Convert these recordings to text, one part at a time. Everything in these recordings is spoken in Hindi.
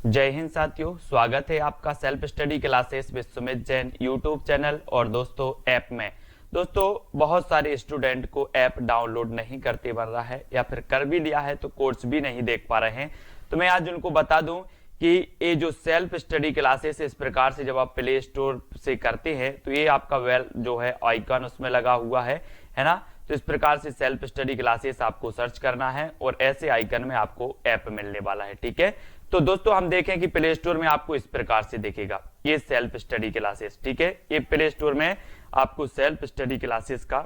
जय हिंद साथियों, स्वागत है आपका self study classes with Sumit Jain YouTube channel और दोस्तों ऐप में। दोस्तों बहुत सारे स्टूडेंट को ऐप डाउनलोड नहीं करते बन रहा है या फिर कर भी लिया है तो कोर्स भी नहीं देख पा रहे हैं। तो मैं आज उनको बता दूं कि ये जो सेल्फ स्टडी क्लासेस इस प्रकार से जब आप प्ले स्टोर से करते हैं तो ये आपका वेल जो है आइकन उसमें लगा हुआ है ना। तो इस प्रकार से सेल्फ स्टडी क्लासेस आपको सर्च करना है और ऐसे आइकन में आपको ऐप मिलने वाला है। ठीक है, तो दोस्तों हम देखें कि प्ले स्टोर में आपको इस प्रकार से दिखेगा ये सेल्फ स्टडी क्लासेस। ठीक है, ये प्ले स्टोर में आपको सेल्फ स्टडी क्लासेस का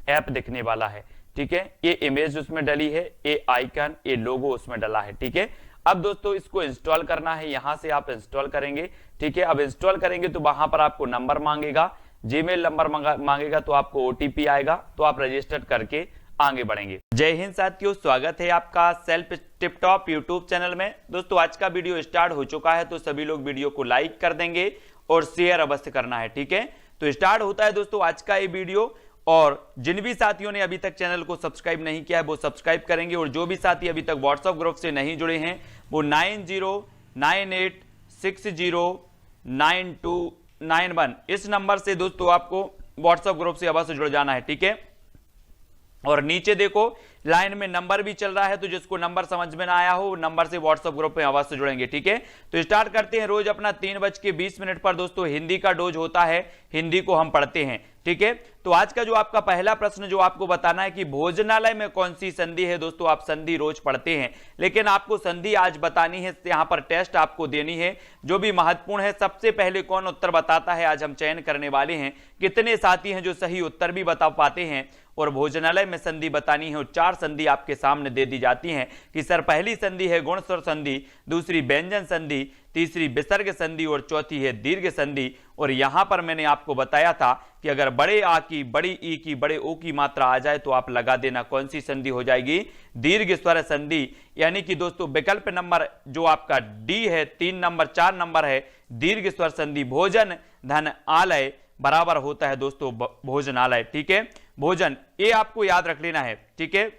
ऐप दिखने वाला है। ठीक है, ये इमेज उसमें डली है, ये आइकन, ये लोगो उसमें डला है। ठीक है, अब दोस्तों इसको इंस्टॉल करना है, यहां से आप इंस्टॉल करेंगे। ठीक है, अब इंस्टॉल करेंगे तो वहां पर आपको नंबर मांगेगा, जीमेल नंबर मांगेगा, तो आपको ओटीपी आएगा, तो आप रजिस्टर करके आगे बढ़ेंगे। जय हिंद साथियों, स्वागत है आपका self tip top YouTube channel में। दोस्तों आज का वीडियो स्टार्ट हो चुका है, तो सभी लोग वीडियो को लाइक कर देंगे और शेयर अवश्य करना है। ठीक है, तो स्टार्ट होता है दोस्तों आज का ये वीडियो, और जिन भी साथियों ने अभी तक चैनल को सब्सक्राइब नहीं किया है वो सब्सक्राइब करेंगे, और जो भी साथी अभी तक व्हाट्सएप ग्रुप से नहीं जुड़े हैं वो 9098609291 इस नंबर से दोस्तों आपको व्हाट्सएप ग्रुप से अवश्य जुड़ जाना है। ठीक है, और नीचे देखो लाइन में नंबर भी चल रहा है, तो जिसको नंबर समझ में ना आया हो वो नंबर से व्हाट्सएप ग्रुप में आवाज से जुड़ेंगे। ठीक है, तो स्टार्ट करते हैं। रोज अपना 3:20 पर दोस्तों हिंदी का डोज होता है, हिंदी को हम पढ़ते हैं। ठीक है, तो आज का जो आपका पहला प्रश्न जो आपको बताना है कि भोजनालय में कौन सी संधि है। दोस्तों आप संधि रोज पढ़ते हैं, लेकिन आपको संधि आज बतानी है, यहां पर टेस्ट आपको देनी है जो भी महत्वपूर्ण है। सबसे पहले कौन उत्तर बताता है आज हम चयन करने वाले हैं। कितने साथी हैं जो सही उत्तर भी बता पाते हैं और भोजनालय में संधि बतानी है। और 4 संधि आपके सामने दे दी जाती हैं कि सर पहली संधि है गुणस्वर संधि, दूसरी व्यंजन संधि, तीसरी विसर्ग संधि और चौथी है दीर्घ संधि। और यहां पर मैंने आपको बताया था कि अगर बड़े आ की, बड़ी ई की, बड़े ओ की मात्रा आ जाए तो आप लगा देना कौन सी संधि हो जाएगी, दीर्घ स्वर संधि। यानी कि दोस्तों विकल्प नंबर जो आपका डी है, 3 नंबर 4 नंबर है दीर्घ स्वर संधि। भोजन धन आलय बराबर होता है दोस्तों भोजनालय। ठीक है, भोजन ये आपको याद रख लेना है। ठीक है,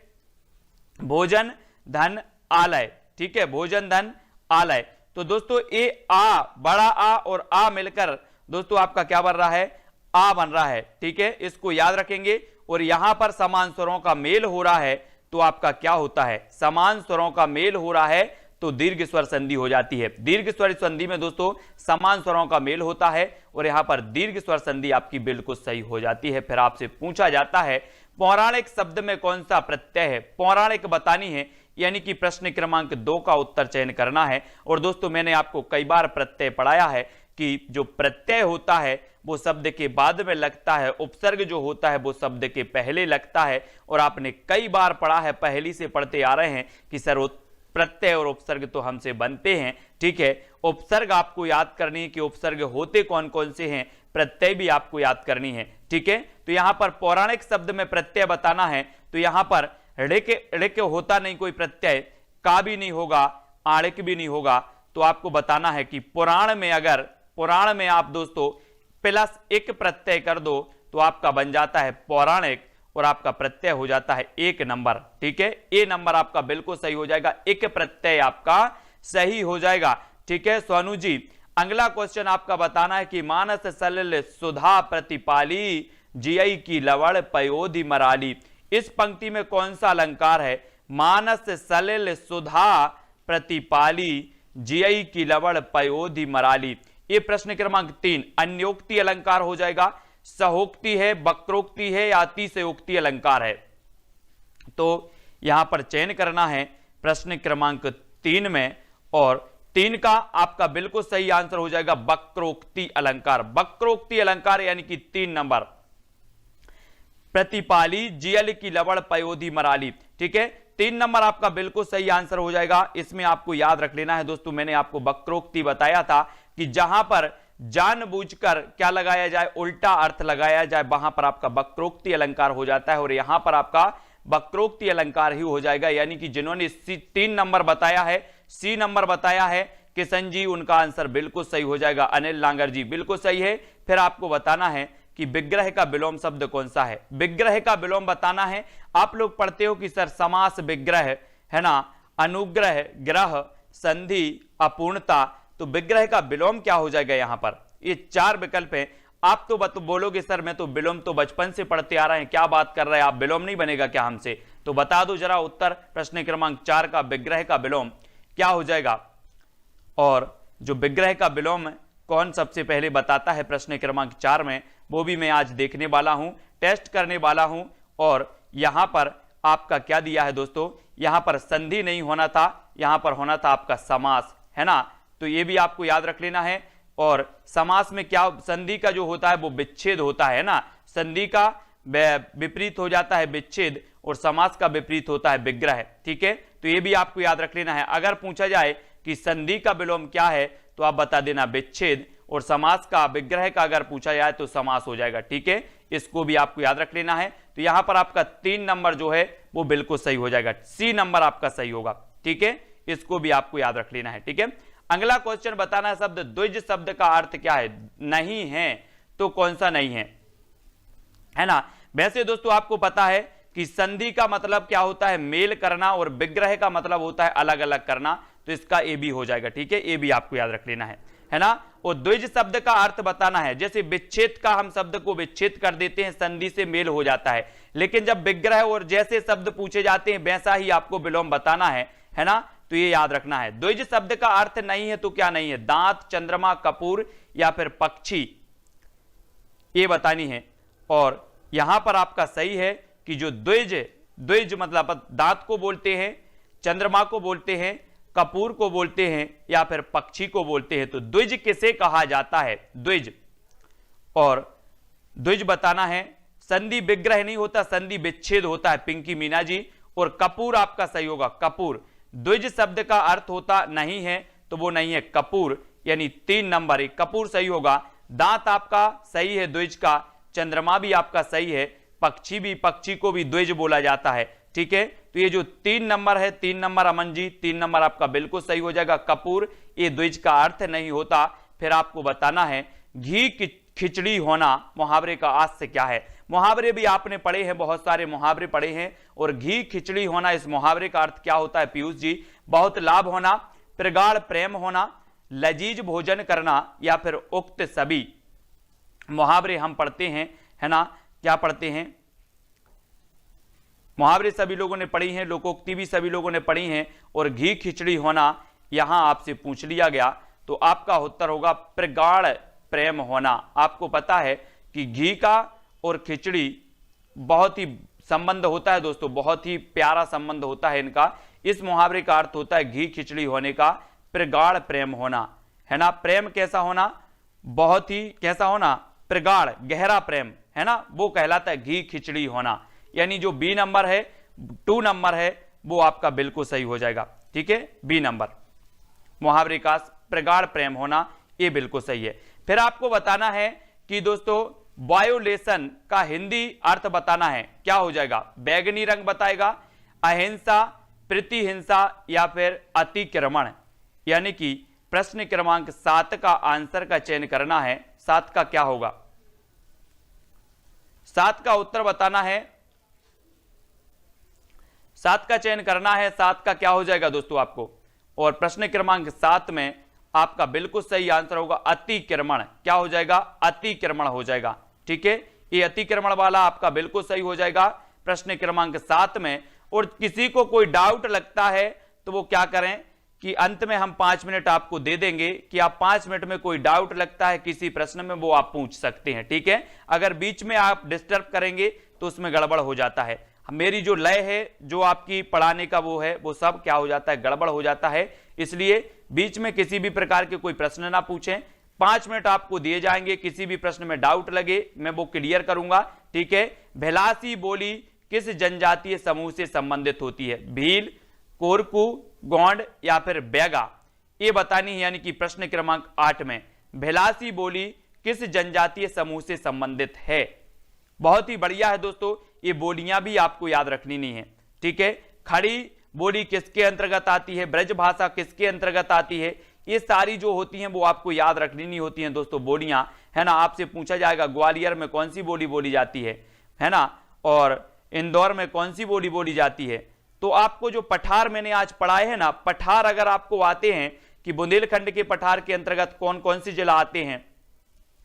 भोजन धन आलय। ठीक है, भोजन धन आलय। तो दोस्तों ये आ, बड़ा आ और आ मिलकर दोस्तों आपका क्या बन रहा है, आ बन रहा है। ठीक है, इसको याद रखेंगे। और यहां पर समान स्वरों का मेल हो रहा है तो आपका क्या होता है, समान स्वरों का मेल हो रहा है तो दीर्घ स्वर संधि हो जाती है। दीर्घ स्वर संधि में दोस्तों समान स्वरों का मेल होता है और यहां पर दीर्घ स्वर संधि आपकी बिल्कुल सही हो जाती है। फिर आपसे पूछा जाता है पौराणिक शब्द में कौन सा प्रत्यय है, पौराणिक बतानी है, यानी कि प्रश्न क्रमांक 2 का उत्तर चयन करना है। और दोस्तों मैंने आपको कई बार प्रत्यय पढ़ाया है कि जो प्रत्यय होता है वो शब्द के बाद में लगता है, उपसर्ग जो होता है वो शब्द के पहले लगता है। और आपने कई बार पढ़ा है, पहली से पढ़ते आ रहे हैं कि सर प्रत्यय और उपसर्ग तो हमसे बनते हैं। ठीक है, उपसर्ग आपको याद करनी है कि उपसर्ग होते कौन कौन से हैं, प्रत्यय भी आपको याद करनी है। ठीक है, तो यहां पर पौराणिक शब्द में प्रत्यय बताना है तो यहां पर ऋक होता नहीं कोई प्रत्यय, का भी नहीं होगा, आणिक भी नहीं होगा। तो आपको बताना है कि पुराण में, अगर पुराण में आप दोस्तों प्लस एक प्रत्यय कर दो तो आपका बन जाता है पौराणिक और आपका प्रत्यय हो जाता है 1 नंबर। ठीक है, ए नंबर आपका बिल्कुल सही हो जाएगा, एक प्रत्यय आपका सही हो जाएगा। ठीक है सोनू जी, अगला क्वेश्चन आपका बताना है कि मानस सलिल सुधा प्रतिपाली जियई की लवण पयोधि मराली। इस पंक्ति में कौन सा अलंकार है, मानस सलिल सुधा प्रतिपाली जियई की लवण पयोधि मराली। ये प्रश्न क्रमांक 3 अन्योक्ति अलंकार हो जाएगा, सहोक्ति है, वक्रोक्ति है या अतिशयोक्ति अलंकार है। तो यहां पर चयन करना है प्रश्न क्रमांक 3 में, और 3 का आपका बिल्कुल सही आंसर हो जाएगा वक्रोक्ति अलंकार। वक्रोक्ति अलंकार यानी कि 3 नंबर, प्रतिपाली जियल की लवण पयोधि मराली। ठीक है, 3 नंबर आपका बिल्कुल सही आंसर हो जाएगा। इसमें आपको याद रख लेना है दोस्तों, मैंने आपको वक्रोक्ति बताया था कि जहां पर जानबूझकर क्या लगाया जाए, उल्टा अर्थ लगाया जाए, वहां पर आपका वक्रोक्ति अलंकार हो जाता है। और यहां पर आपका वक्रोक्ति अलंकार ही हो जाएगा। यानी कि जिन्होंने 3 नंबर बताया है, सी नंबर बताया है किशन जी, उनका आंसर बिल्कुल सही हो जाएगा। अनिल लांगर जी बिल्कुल सही है। फिर आपको बताना है कि विग्रह का विलोम शब्द कौन सा है, विग्रह का विलोम बताना है। आप लोग पढ़ते हो कि सर समास विग्रह है ना, अनुग्रह, ग्रह, संधि, अपूर्णता, तो विग्रह का विलोम क्या हो जाएगा यहां पर? ये 4 विकल्प हैं। आप तो बोलोगे सर मैं तो विलोम तो बचपन से पढ़ते आ रहे हैं, क्या बात कर रहे हैं आप, विलोम नहीं बनेगा क्या हमसे? तो बता दो जरा उत्तर, प्रश्न क्रमांक 4 का विग्रह का विलोम क्या हो जाएगा? और जो विग्रह का विलोम कौन सबसे पहले बताता है प्रश्न क्रमांक 4 में, वो भी मैं आज देखने वाला हूं, टेस्ट करने वाला हूं। और यहां पर आपका क्या दिया है दोस्तों, यहां पर संधि नहीं होना था, यहां पर होना था आपका समास, है ना? तो ये भी आपको याद रख लेना है। और समास में क्या, संधि का जो होता है वो विच्छेद होता है ना, संधि का विपरीत हो जाता है विच्छेद और समास का विपरीत होता है विग्रह, ठीक है? तो ये भी आपको याद रख लेना है। अगर पूछा जाए कि संधि का विलोम क्या है तो आप बता देना विच्छेद, और समास का, विग्रह का अगर पूछा जाए तो समास हो जाएगा, ठीक है? इसको भी आपको याद रख लेना है। तो यहां पर आपका 3 नंबर जो है वो बिल्कुल सही हो जाएगा, सी नंबर आपका सही होगा, ठीक है? इसको भी आपको याद रख लेना है, ठीक है? अगला क्वेश्चन बताना है शब्द द्विज शब्द का अर्थ क्या है? नहीं है तो कौन सा नहीं है ना? वैसे दोस्तों आपको पता है कि संधि का मतलब क्या होता है? मेल करना, और विग्रह का मतलब होता है अलग अलग करना, तो इसका ए भी हो जाएगा, ठीक है? ए भी आपको याद रख लेना है ना? और द्विज शब्द का अर्थ बताना है, जैसे विच्छेद का हम शब्द को विच्छेद कर देते हैं, संधि से मेल हो जाता है, लेकिन जब विग्रह और जैसे शब्द पूछे जाते हैं वैसा ही आपको विलोम बताना है ना? तो ये याद रखना है। द्विज शब्द का अर्थ नहीं है तो क्या नहीं है? दांत, चंद्रमा, कपूर या फिर पक्षी, ये बतानी है। और यहां पर आपका सही है कि जो द्विज मतलब दांत को बोलते हैं, चंद्रमा को बोलते हैं, कपूर को बोलते हैं या फिर पक्षी को बोलते हैं। तो द्विज किसे कहा जाता है? द्विज। और द्विज बताना है, संधि विग्रह नहीं होता, संधि विच्छेद होता है, पिंकी मीना जी। और कपूर आपका सही होगा, कपूर। द्विज शब्द का अर्थ होता नहीं है तो वो नहीं है कपूर, यानी 3 नंबर, एक कपूर सही होगा। दांत आपका सही है द्विज का, चंद्रमा भी आपका सही है, पक्षी भी, पक्षी को भी द्विज बोला जाता है, ठीक है? तो ये जो 3 नंबर है, 3 नंबर अमन जी, 3 नंबर आपका बिल्कुल सही हो जाएगा, कपूर। ये द्विज का अर्थ नहीं होता। फिर आपको बताना है घी की खिचड़ी होना मुहावरे का आज से क्या है? मुहावरे भी आपने पढ़े हैं, बहुत सारे मुहावरे पढ़े हैं, और घी खिचड़ी होना इस मुहावरे का अर्थ क्या होता है पीयूष जी? बहुत लाभ होना, प्रगाढ़ प्रेम होना, लजीज भोजन करना, या फिर उक्त सभी मुहावरे हम पढ़ते हैं, है ना? क्या पढ़ते हैं? मुहावरे सभी लोगों ने पढ़ी हैं, लोकोक्ति भी सभी लोगों ने पढ़ी हैं, और घी खिचड़ी होना यहां आपसे पूछ लिया गया तो आपका उत्तर होगा प्रगाढ़ प्रेम होना। आपको पता है कि घी का और खिचड़ी बहुत ही संबंध होता है दोस्तों, बहुत ही प्यारा संबंध होता है इनका। इस मुहावरे का अर्थ होता है घी खिचड़ी होने का प्रगाढ़ प्रेम होना, है ना? प्रेम कैसा होना? बहुत ही कैसा होना? प्रगाढ़, गहरा प्रेम, है ना? वो कहलाता है घी खिचड़ी होना। यानी जो बी नंबर है, 2 नंबर है, वो आपका बिल्कुल सही हो जाएगा, ठीक है? बी नंबर, मुहावरे का प्रगाढ़ प्रेम होना, ये बिल्कुल सही है। फिर आपको बताना है कि दोस्तों वायोलेशन का हिंदी अर्थ बताना है, क्या हो जाएगा? बैगनी रंग बताएगा, अहिंसा, प्रतिहिंसा या फिर अतिक्रमण। यानी कि प्रश्न क्रमांक 7 का आंसर का चयन करना है। 7 का क्या होगा? 7 का उत्तर बताना है, 7 का चयन करना है। 7 का क्या हो जाएगा दोस्तों आपको? और प्रश्न क्रमांक 7 में आपका बिल्कुल सही आंसर होगा अतिक्रमण। क्या हो जाएगा? अतिक्रमण हो जाएगा, ठीक है? ये अतिक्रमण वाला आपका बिल्कुल सही हो जाएगा प्रश्न क्रमांक 7 में। और किसी को कोई डाउट लगता है तो वो क्या करें कि अंत में हम 5 मिनट आपको दे देंगे कि आप 5 मिनट में कोई डाउट लगता है किसी प्रश्न में, वो आप पूछ सकते हैं, ठीक है? अगर बीच में आप डिस्टर्ब करेंगे तो उसमें गड़बड़ हो जाता है। मेरी जो लय है, जो आपकी पढ़ाने का वो है, वो सब क्या हो जाता है? गड़बड़ हो जाता है। इसलिए बीच में किसी भी प्रकार के कोई प्रश्न ना पूछें। 5 मिनट आपको दिए जाएंगे, किसी भी प्रश्न में डाउट लगे मैं वो क्लियर करूंगा, ठीक है? भिलासी बोली किस जनजातीय समूह से संबंधित होती है? भील, कोरकू, गोंड या फिर बैगा, ये बतानी है। यानी कि प्रश्न क्रमांक 8 में भिलासी बोली किस जनजातीय समूह से संबंधित है? बहुत ही बढ़िया है दोस्तों, ये बोलियां भी आपको याद रखनी नहीं है, ठीक है? खड़ी बोली किसके अंतर्गत आती है? ब्रज भाषा किसके अंतर्गत आती है? ये सारी जो होती हैं वो आपको याद रखनी नहीं होती हैं दोस्तों बोलियां, है ना? आपसे पूछा जाएगा ग्वालियर में कौन सी बोली बोली जाती है ना? और इंदौर में कौन सी बोली बोली जाती है? तो आपको जो पठार मैंने आज पढ़ाए हैं ना, पठार अगर आपको आते हैं कि बुंदेलखंड के पठार के अंतर्गत कौन कौन से जिला आते हैं,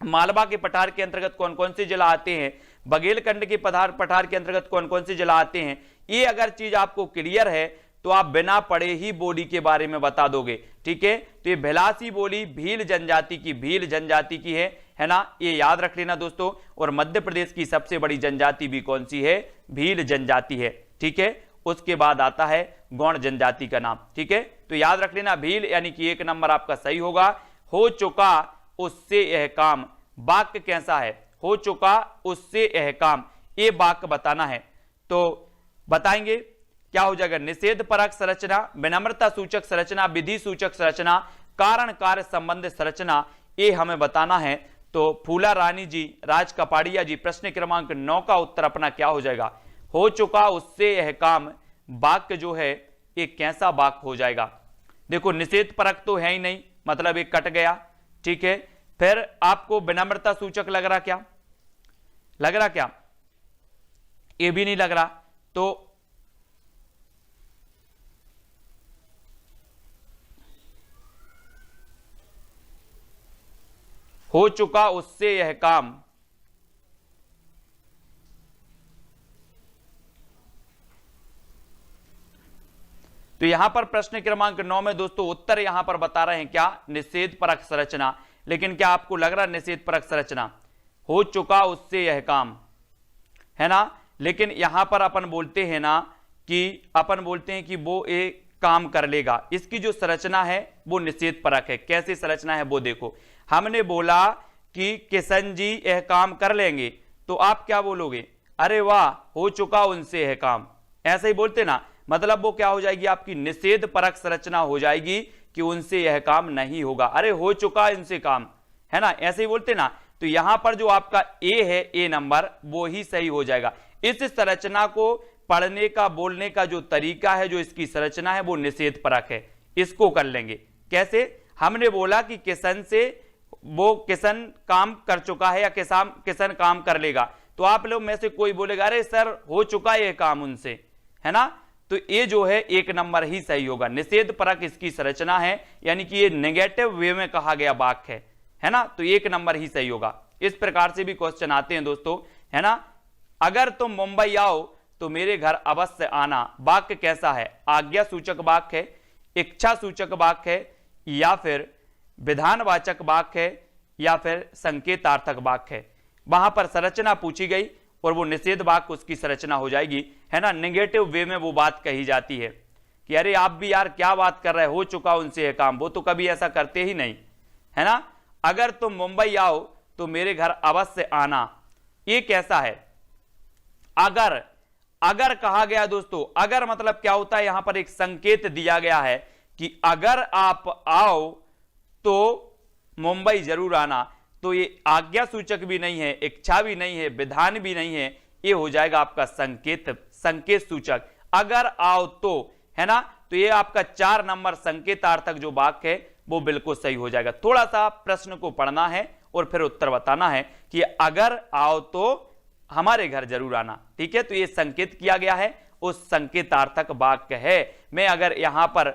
मालवा के पठार के अंतर्गत कौन कौन से जिला आते हैं, बघेलखंड के पठार के अंतर्गत कौन कौन से जिला आते हैं, ये अगर चीज आपको क्लियर है तो आप बिना पढ़े ही बोली के बारे में बता दोगे। ठीक है, तो ये भिलासी बोली भील जनजाति की है ना, ये याद रख लेना दोस्तों। और मध्य प्रदेश की सबसे बड़ी जनजाति भी कौन सी है, भील जनजाति है। ठीक है, उसके बाद आता है गौड़ जनजाति का नाम। ठीक है, तो याद रख लेना भील, यानी कि 1 नंबर आपका सही होगा। हो चुका उससे यह काम, वाक्य कैसा है, हो चुका उससे यह काम, ये वाक्य बताना है। तो बताएंगे क्या हो जाएगा, निषेध परक संरचना, विनम्रता सूचक संरचना, विधि सूचक संरचना, कारण कार्य संबंध संरचना, ये हमें बताना है। तो फूला रानी जी, राज कपाड़िया जी, प्रश्न क्रमांक 9 का उत्तर अपना क्या हो जाएगा, हो चुका उससे यह काम, वाक्य जो है ये कैसा वाक्य हो जाएगा। देखो निषेध परक तो है ही नहीं, मतलब एक कट गया। ठीक है, फिर आपको विनम्रता सूचक लग रहा क्या, ये भी नहीं लग रहा। तो हो चुका उससे यह काम, तो यहां पर प्रश्न क्रमांक 9 में दोस्तों उत्तर यहां पर बता रहे हैं क्या, निषेध परक संरचना। लेकिन क्या आपको लग रहा निषेध परक संरचना, हो चुका उससे यह काम, है ना। लेकिन यहां पर अपन बोलते हैं कि वो एक काम कर लेगा, इसकी जो संरचना है वो निषेध परक है। कैसी संरचना है वो देखो, हमने बोला कि किशन जी यह काम कर लेंगे, तो आप क्या बोलोगे, अरे वाह हो चुका उनसे यह काम, ऐसे ही बोलते ना। मतलब वो क्या हो जाएगी, आपकी निषेध परक संरचना हो जाएगी कि उनसे यह काम नहीं होगा, अरे हो चुका इनसे काम, है ना, ऐसे ही बोलते ना। तो यहां पर जो आपका ए है, ए नंबर, वो ही सही हो जाएगा। इस संरचना को पढ़ने का, बोलने का जो तरीका है, जो इसकी संरचना है वो निषेध परक है। इसको कर लेंगे कैसे, हमने बोला कि किशन काम कर चुका है या किशन काम कर लेगा, तो आप लोग में से कोई बोलेगा अरे सर हो चुका है काम उनसे, है ना। तो ये जो है 1 नंबर ही सही होगा। निषेध परक इसकी संरचना है, यानी कि ये नेगेटिव वे में कहा गया वाक्य है ना, तो 1 नंबर ही सही होगा। इस प्रकार से भी क्वेश्चन आते हैं दोस्तों, है ना। अगर तुम मुंबई आओ तो मेरे घर अवश्य आना, वाक्य कैसा है, आज्ञा सूचक वाक्य है, इच्छा सूचक वाक्य है, या फिर विधानवाचक वाक्य है, या फिर संकेतार्थक वाक्य है। वहां पर संरचना पूछी गई और वो निषेध वाक्य उसकी संरचना हो जाएगी, है ना। नेगेटिव वे में वो बात कही जाती है कि अरे आप भी यार क्या बात कर रहे हो चुका उनसे यह काम, वो तो कभी ऐसा करते ही नहीं, है ना। अगर तुम मुंबई आओ तो मेरे घर अवश्य आना, ये कैसा है, अगर कहा गया दोस्तों। अगर मतलब क्या होता है, यहां पर एक संकेत दिया गया है कि अगर आप आओ तो मुंबई जरूर आना, तो ये आज्ञा सूचक भी नहीं है, इच्छा भी नहीं है, विधान भी नहीं है, ये हो जाएगा आपका संकेत सूचक। अगर आओ तो, है ना, तो ये आपका 4 नंबर संकेतार्थक जो वाक्य है वो बिल्कुल सही हो जाएगा। थोड़ा सा प्रश्न को पढ़ना है और फिर उत्तर बताना है कि अगर आओ तो हमारे घर जरूर आना। ठीक है, तो ये संकेत किया गया है, उस संकेतार्थक वाक्य है। मैं अगर यहां पर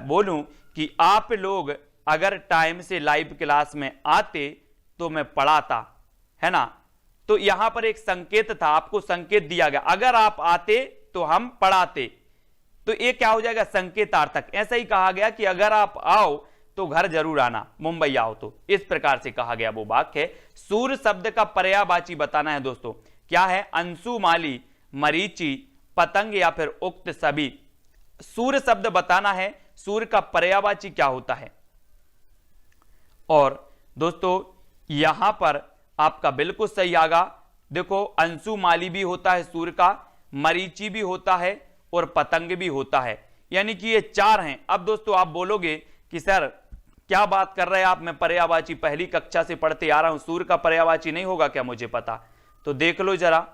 बोलूं कि आप लोग अगर टाइम से लाइव क्लास में आते तो मैं पढ़ाता, है ना, तो यहां पर एक संकेत था, आपको संकेत दिया गया, अगर आप आते तो हम पढ़ाते, तो ये क्या हो जाएगा, संकेतार्थक। ऐसा ही कहा गया कि अगर आप आओ तो घर जरूर आना, मुंबई आओ तो, इस प्रकार से कहा गया वो वाक्य है। सूर्य शब्द का पर्यायवाची बताना है दोस्तों, क्या है, अंशुमाली, मरीचि, पतंग या फिर उक्त सभी। सूर्य शब्द बताना है, सूर्य का पर्यायवाची क्या होता है। और दोस्तों यहां पर आपका बिल्कुल सही आगा, देखो अंशुमाली भी होता है सूर्य का, मरीचि भी होता है और पतंग भी होता है, यानी कि ये 4 हैं। अब दोस्तों आप बोलोगे कि सर क्या बात कर रहे हैं आप, मैं पर्यायवाची पहली कक्षा से पढ़ते आ रहा हूं, सूर्य का पर्यायवाची नहीं होगा क्या मुझे पता। तो देख लो जरा,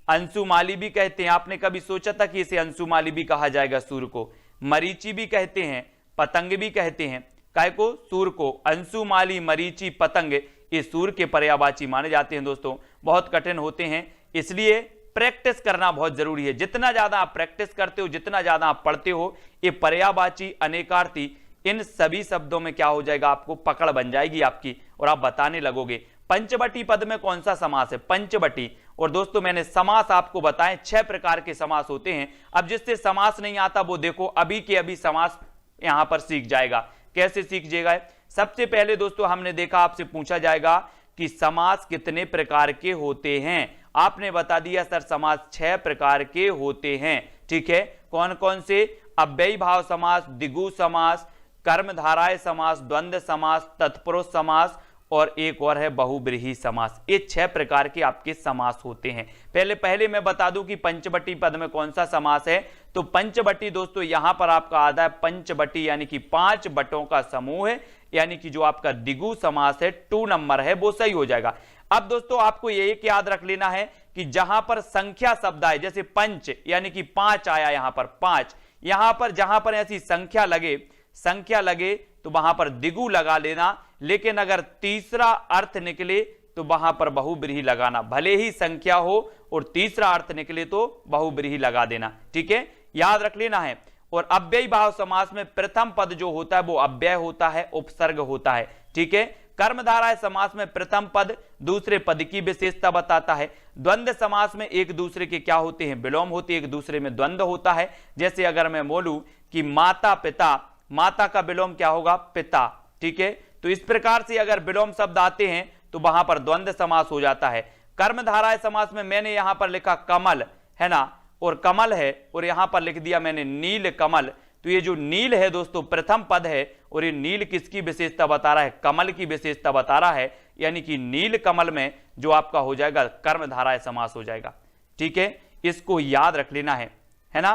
अंशुमाली भी कहते हैं, आपने कभी सोचा था कि इसे अंशुमाली भी कहा जाएगा सूर्य को, मरीचि भी कहते हैं, पतंग भी कहते हैं, काय को, सूर्य को। अंशुमाली, मरीचि, पतंग ये सूर्य के पर्यायवाची माने जाते हैं दोस्तों, बहुत कठिन होते हैं, इसलिए प्रैक्टिस करना बहुत जरूरी है। जितना ज्यादा आप प्रैक्टिस करते हो, जितना ज्यादा आप पढ़ते हो, ये पर्यायवाची, अनेकार्थी, इन सभी शब्दों में क्या हो जाएगा, आपको पकड़ बन जाएगी आपकी और आप बताने लगोगे। पंचवटी पद में कौन सा समास है, पंचवटी। और दोस्तों मैंने समास आपको बताए 6 प्रकार के समास होते हैं। अब जिससे समास नहीं आता वो देखो अभी के अभी समास यहां पर सीख जाएगा। कैसे सीख जाएगा? सबसे पहले दोस्तों हमने देखा, आपसे पूछा जाएगा कि समास कितने प्रकार के होते हैं। आपने बता दिया सर समास 6 प्रकार के होते हैं। ठीक है, कौन कौन से? अव्ययी भाव समास, द्विगु समास, कर्मधारय समास, द्वंद्व समास, तत्पुरुष समास और एक और है बहुब्रीहि समास। ये 6 प्रकार के आपके समास होते हैं। पहले मैं बता दूं कि पंचवटी पद में कौन सा समास है। तो पंचवटी दोस्तों यहां पर आपका आता है पंचवटी, यानी कि 5 बटों का समूह है, यानी कि जो आपका द्विगु समास है 2 नंबर है, वो सही हो जाएगा। अब दोस्तों आपको ये एक याद रख लेना है कि जहां पर संख्या शब्द आए, जैसे पंच यानी कि 5 आया, यहां पर 5, यहां पर जहां पर ऐसी संख्या लगे तो वहां पर द्विगु लगा लेना। लेकिन अगर तीसरा अर्थ निकले तो वहां पर बहुब्रीहि लगाना, भले ही संख्या हो और तीसरा अर्थ निकले तो बहुब्रीहि लगा देना। ठीक है, याद रख लेना है। और अव्ययी भाव समास में प्रथम पद जो होता है वो अव्यय होता है, उपसर्ग होता है। ठीक है, कर्मधारय समास में प्रथम पद दूसरे पद की विशेषता बताता है। द्वंद्व समास में एक दूसरे के क्या होते हैं, विलोम होते हैं, एक दूसरे में द्वंद्व होता है। जैसे अगर मैं बोलूं कि माता पिता, माता का विलोम क्या होगा, पिता। ठीक है, तो इस प्रकार से अगर विलोम शब्द आते हैं तो वहां पर द्वंद्व समास हो जाता है। कर्मधारय समास में मैंने यहां पर लिखा कमल है ना, और कमल है, और यहां पर लिख दिया मैंने नील कमल। तो ये जो नील है दोस्तों प्रथम पद है, और ये नील किसकी विशेषता बता रहा है, कमल की विशेषता बता रहा है, यानी कि नील कमल में जो आपका हो जाएगा कर्मधारय समास हो जाएगा। ठीक है, इसको याद रख लेना है ना।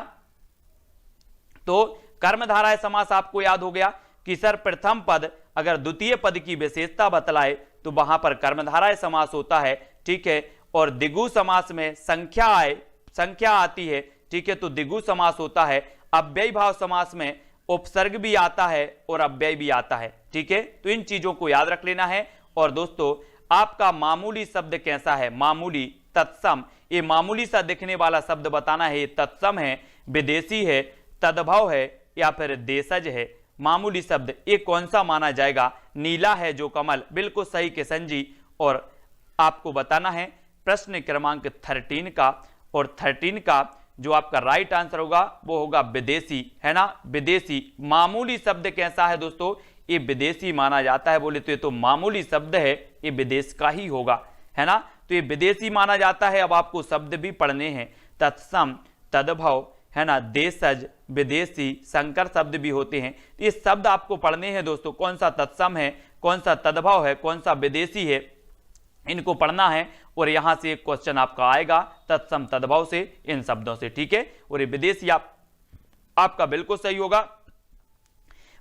तो कर्मधारय समास आपको याद हो गया कि सर प्रथम पद अगर द्वितीय पद की विशेषता बतलाए तो वहां पर कर्मधारय समास होता है। ठीक है, और द्विगु समास में संख्या आती है। ठीक है, तो द्विगु समास होता है। अव्ययी भाव समास में उपसर्ग भी आता है और अव्यय भी आता है। ठीक है, तो इन चीजों को याद रख लेना है। और दोस्तों आपका मामूली शब्द कैसा है, मामूली, तत्सम, ये मामूली सा दिखने वाला शब्द बताना है, ये तत्सम है, विदेशी है, तद्भव है या फिर देशज है। मामूली शब्द ये कौन सा माना जाएगा, नीला है जो कमल, बिल्कुल सही किशन जी। और आपको बताना है प्रश्न क्रमांक 13 का, और 13 का जो आपका राइट आंसर होगा वो होगा विदेशी, है ना, विदेशी। मामूली शब्द कैसा है दोस्तों, ये विदेशी माना जाता है। बोले तो ये तो मामूली शब्द है, ये विदेश का ही होगा, है ना, तो ये विदेशी माना जाता है। अब आपको शब्द भी पढ़ने हैं, तत्सम, तद्भव, है ना, देशज, विदेशी, संकर शब्द भी होते हैं। ये शब्द आपको पढ़ने हैं दोस्तों, कौन सा तत्सम है, कौन सा तद्भव है, कौन सा विदेशी है, इनको पढ़ना है। और यहां से एक क्वेश्चन आपका आएगा तत्सम तद्भव से, इन शब्दों से। ठीक है, और ये विदेशी आपका बिल्कुल सही होगा।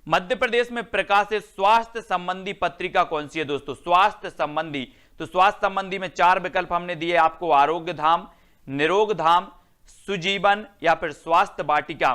मध्य प्रदेश में प्रकाशित स्वास्थ्य संबंधी पत्रिका कौन सी है दोस्तों, स्वास्थ्य संबंधी। तो स्वास्थ्य संबंधी में 4 विकल्प हमने दिए आपको, आरोग्य धाम, निरोग धाम, सुजीवन या फिर स्वास्थ्य वाटिका।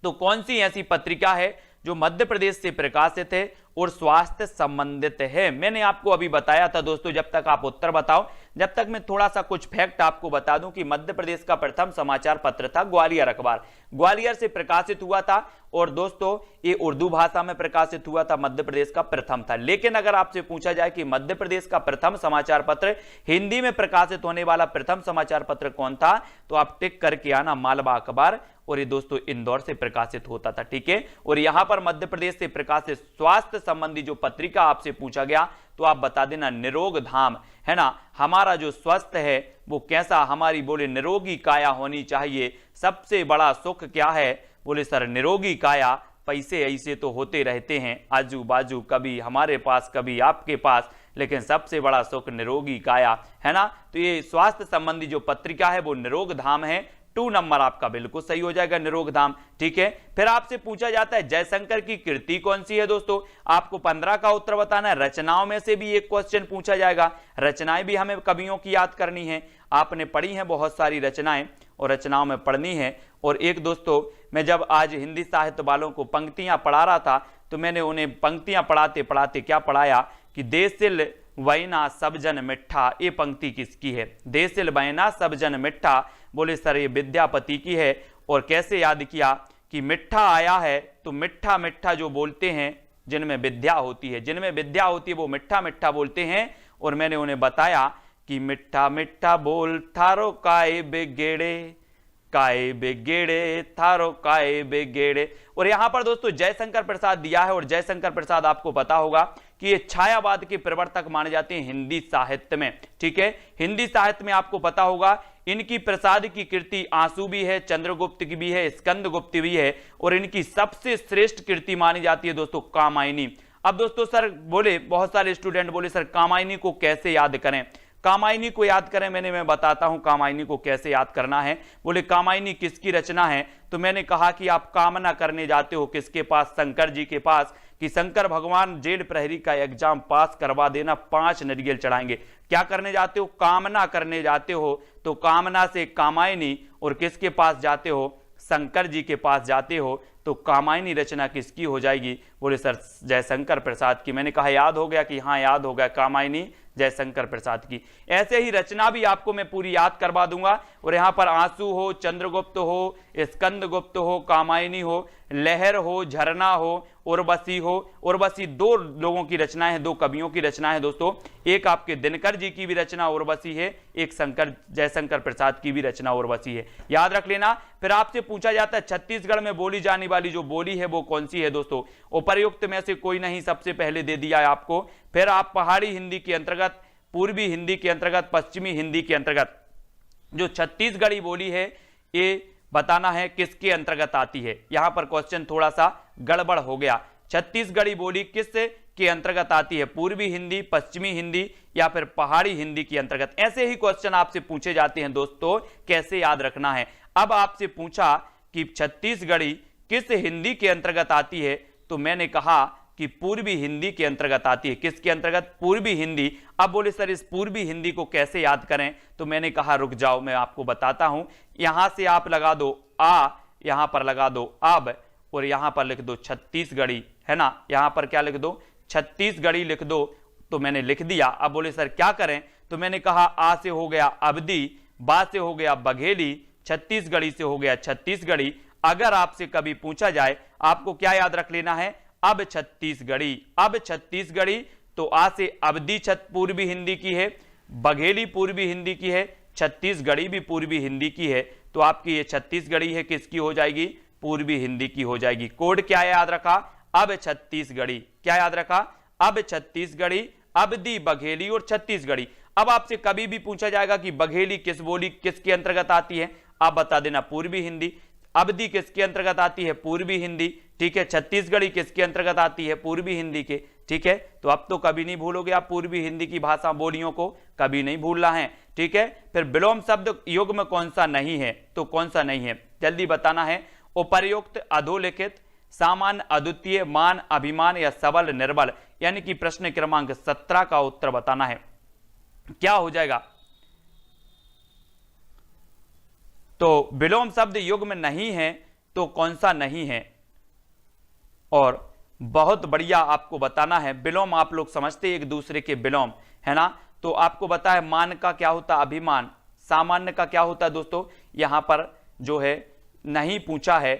तो कौन सी ऐसी पत्रिका है जो मध्य प्रदेश से प्रकाशित है और स्वास्थ्य संबंधित है? मैंने आपको अभी बताया था दोस्तों, जब तक आप उत्तर बताओ, जब तक मैं थोड़ा सा कुछ फैक्ट आपको बता दूं कि मध्य प्रदेश का प्रथम समाचार पत्र था ग्वालियर अखबार, ग्वालियर से प्रकाशित हुआ था। और दोस्तों ये उर्दू भाषा में प्रकाशित हुआ था, मध्य प्रदेश का प्रथम था। लेकिन अगर आपसे पूछा जाए कि मध्य प्रदेश का प्रथम समाचार पत्र, हिंदी में प्रकाशित होने वाला प्रथम समाचार पत्र कौन था, तो आप टिक करके आना, मालवा अखबार। और ये दोस्तों इंदौर से प्रकाशित होता था। ठीक है, और यहां पर मध्य प्रदेश से प्रकाशित स्वास्थ्य संबंधी जो पत्रिका आपसे पूछा गया तो आप बता देना निरोग धाम, है ना। हमारा जो स्वस्थ है वो कैसा, हमारी बोले निरोगी काया होनी चाहिए। सबसे बड़ा सुख क्या है, बोले सर निरोगी काया। पैसे ऐसे तो होते रहते हैं आजू बाजू, कभी हमारे पास कभी आपके पास, लेकिन सबसे बड़ा सुख निरोगी काया, है ना। तो ये स्वास्थ्य संबंधी जो पत्रिका है वो निरोग धाम है। 2 नंबर आपका बिल्कुल सही हो जाएगा, निरोग धाम। ठीक है, फिर आपसे पूछा जाता है जयशंकर की कृति कौन सी है दोस्तों, आपको 15 का उत्तर बताना है। रचनाओं में से भी एक क्वेश्चन पूछा जाएगा, रचनाएं भी हमें कवियों की याद करनी है। आपने पढ़ी हैं बहुत सारी रचनाएं और रचनाओं में पढ़नी है। और एक दोस्तों मैं जब आज हिंदी साहित्य वालों को पंक्तियां पढ़ा रहा था तो मैंने उन्हें पंक्तियां पढ़ाते पढ़ाते क्या पढ़ाया कि वैना सब जन मिठा, ये पंक्ति किसकी है? देसिल वैना सब जन मिठा, बोले सर ये विद्यापति की है। और कैसे याद किया कि मिठा आया है तो मिठा मिठा जो बोलते हैं जिनमें विद्या होती है, जिनमें विद्या होती है वो मिठा मिठा बोलते हैं। और मैंने उन्हें बताया कि मिठा मिठा बोल थारो काय बेगेड़े, काय बेगेड़े थारो काय बेगेड़े। और यहां पर दोस्तों जयशंकर प्रसाद दिया है, और जयशंकर प्रसाद आपको पता होगा कि ये छायावाद के प्रवर्तक माने जाते हैं हिंदी साहित्य में। ठीक है, हिंदी साहित्य में आपको पता होगा इनकी प्रसाद की कृति आंसू भी है, चंद्रगुप्त की भी है, स्कंदगुप्त भी है, और इनकी सबसे श्रेष्ठ कृति मानी जाती है दोस्तों कामायनी। अब दोस्तों सर बोले, बहुत सारे स्टूडेंट बोले सर कामायनी को कैसे याद करें? कामायनी को याद करें, मैं बताता हूं कामायनी को कैसे याद करना है। बोले कामायनी किसकी रचना है? तो मैंने कहा कि आप कामना करने जाते हो किसके पास? शंकर जी के पास, कि शंकर भगवान जेल प्रहरी का एग्जाम पास करवा देना, 5 नारियल चढ़ाएंगे। क्या करने जाते हो? कामना करने जाते हो। तो कामना से कामायनी, और किसके पास जाते हो? शंकर जी के पास जाते हो। तो कामायनी रचना किसकी हो जाएगी? बोले सर जयशंकर प्रसाद की। मैंने कहा याद हो गया कि हाँ याद हो गया, कामायनी जयशंकर प्रसाद की। ऐसे ही रचना भी आपको मैं पूरी याद करवा दूंगा। और यहां पर आंसू हो, चंद्रगुप्त हो, स्कंदगुप्त हो, कामायनी हो, लहर हो, झरना हो, उर्वशी हो। उर्वशी 2 लोगों की रचना है, 2 कवियों की रचना है दोस्तों। एक आपके दिनकर जी की भी रचना उर्वशी है, एक जयशंकर प्रसाद की भी रचना उर्वशी है, याद रख लेना। फिर आपसे पूछा जाता है छत्तीसगढ़ में बोली जाने वाली जो बोली है वो कौन सी है दोस्तों? उपर्युक्त में से कोई नहीं, सबसे पहले दे दिया है आपको। फिर आप पहाड़ी हिंदी के अंतर्गत, पूर्वी हिंदी के अंतर्गत, पश्चिमी हिंदी के अंतर्गत जो छत्तीसगढ़ी बोली है ये बताना है किसके अंतर्गत आती है। यहां पर क्वेश्चन थोड़ा सा गड़बड़ हो गया। छत्तीसगढ़ी बोली किस के अंतर्गत आती है? पूर्वी हिंदी, पश्चिमी हिंदी या फिर पहाड़ी हिंदी के अंतर्गत? ऐसे ही क्वेश्चन आपसे पूछे जाते हैं दोस्तों, कैसे याद रखना है। अब आपसे पूछा कि छत्तीसगढ़ी किस हिंदी के अंतर्गत आती है? तो मैंने कहा कि पूर्वी हिंदी के अंतर्गत आती है। किसके अंतर्गत? पूर्वी हिंदी। अब बोले सर इस पूर्वी हिंदी को कैसे याद करें? तो मैंने कहा रुक जाओ मैं आपको बताता हूं। यहां से आप लगा दो आ, यहां पर लगा दो अब, और यहां पर लिख दो छत्तीसगढ़ी, है ना। यहां पर क्या लिख दो? छत्तीसगढ़ी लिख दो। तो मैंने लिख दिया। अब बोले सर क्या करें? तो मैंने कहा आ से हो गया अवधी, बा से हो गया बघेली, छत्तीसगढ़ी से हो गया छत्तीसगढ़ी। अगर आपसे कभी पूछा जाए आपको क्या याद रख लेना है? अब छत्तीसगढ़ी। अब छत्तीसगढ़ी तो आ से अवधी पूर्वी हिंदी की है, बघेली पूर्वी हिंदी की है, छत्तीसगढ़ी भी पूर्वी हिंदी की है। तो आपकी ये छत्तीसगढ़ी है किसकी हो जाएगी? पूर्वी हिंदी की हो जाएगी। कोड क्या याद रखा? अब छत्तीसगढ़ी। क्या याद रखा? अब छत्तीसगढ़ी, अवधी, बघेली और छत्तीसगढ़ी। अब आपसे कभी भी पूछा जाएगा कि बघेली किस बोली किसके अंतर्गत आती है, आप बता देना पूर्वी हिंदी। अवधी किसके अंतर्गत आती है? पूर्वी हिंदी। ठीक है, छत्तीसगढ़ी किसके अंतर्गत आती है? पूर्वी हिंदी के। ठीक है, तो अब तो कभी नहीं भूलोगे आप पूर्वी हिंदी की भाषा बोलियों को, कभी नहीं भूलना है। ठीक है, फिर विलोम शब्द युग्म कौन सा नहीं है? तो कौन सा नहीं है जल्दी बताना है। उपर्युक्त, अधोलिखित, सामान्य, अद्वितीय, मान, अभिमान या सबल, निर्बल। यानी कि प्रश्न क्रमांक 17 का उत्तर बताना है। क्या हो जाएगा? तो विलोम शब्द युग्म नहीं है तो कौन सा नहीं है? और बहुत बढ़िया आपको बताना है। विलोम आप लोग समझते एक दूसरे के विलोम, है ना। तो आपको पता है मान का क्या होता है? अभिमान। सामान्य का क्या होता है दोस्तों? यहां पर जो है नहीं पूछा है